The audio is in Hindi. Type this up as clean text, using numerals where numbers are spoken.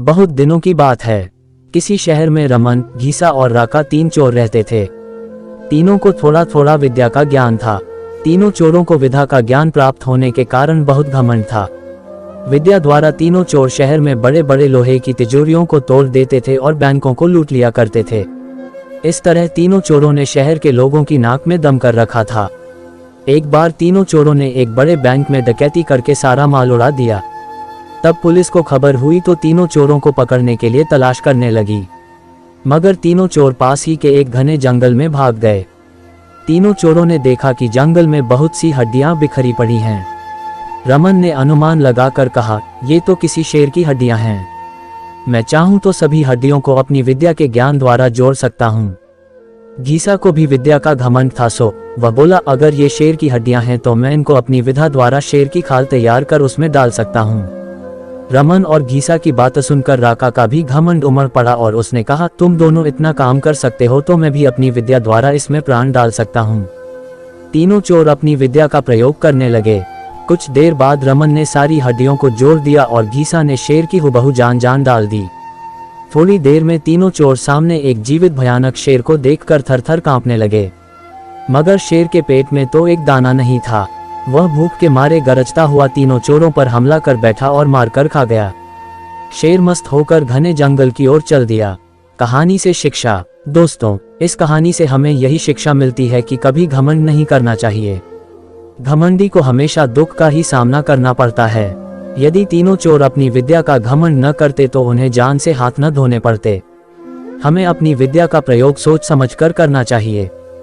बहुत दिनों की बात है। किसी शहर में रमन, घीसा और राका 3 चोर रहते थे। तीनों को थोड़ा थोड़ा विद्या का ज्ञान था। तीनों चोरों को विद्या का ज्ञान प्राप्त होने के कारण बहुत घमंड था। विद्या द्वारा तीनों चोर शहर में बड़े बड़े लोहे की तिजोरियों को तोड़ देते थे और बैंकों को लूट लिया करते थे। इस तरह तीनों चोरों ने शहर के लोगों की नाक में दम कर रखा था। एक बार तीनों चोरों ने एक बड़े बैंक में डकैती करके सारा माल उड़ा दिया। तब पुलिस को खबर हुई तो तीनों चोरों को पकड़ने के लिए तलाश करने लगी, मगर तीनों चोर पास ही के एक घने जंगल में भाग गए। तीनों चोरों ने देखा कि जंगल में बहुत सी हड्डियां बिखरी पड़ी हैं। रमन ने अनुमान लगाकर कहा, ये तो किसी शेर की हड्डियां हैं। मैं चाहूं तो सभी हड्डियों को अपनी विद्या के ज्ञान द्वारा जोड़ सकता हूं। घीसा को भी विद्या का घमंड था, सो वह बोला, अगर ये शेर की हड्डियां हैं तो मैं इनको अपनी विद्या द्वारा शेर की खाल तैयार कर उसमें डाल सकता हूं। रमन और घीसा की बात सुनकर राका का भी घमंड उमड़ पड़ा और उसने कहा, तुम दोनों इतना काम कर सकते हो तो मैं भी अपनी विद्या द्वारा इसमें प्राण डाल सकता हूँ। तीनों चोर अपनी विद्या का प्रयोग करने लगे। कुछ देर बाद रमन ने सारी हड्डियों को जोड़ दिया और घीसा ने शेर की हुबहू जान डाल दी। थोड़ी देर में तीनों चोर सामने एक जीवित भयानक शेर को देखकर थर-थर कांपने लगे, मगर शेर के पेट में तो एक दाना नहीं था। वह भूख के मारे गरजता हुआ तीनों चोरों पर हमला कर बैठा और मारकर खा गया। शेर मस्त होकर घने जंगल की ओर चल दिया। कहानी से शिक्षा। दोस्तों, इस कहानी से हमें यही शिक्षा मिलती है कि कभी घमंड नहीं करना चाहिए। घमंडी को हमेशा दुख का ही सामना करना पड़ता है। यदि तीनों चोर अपनी विद्या का घमंड न करते तो उन्हें जान से हाथ न धोने पड़ते। हमें अपनी विद्या का प्रयोग सोच समझकर करना चाहिए।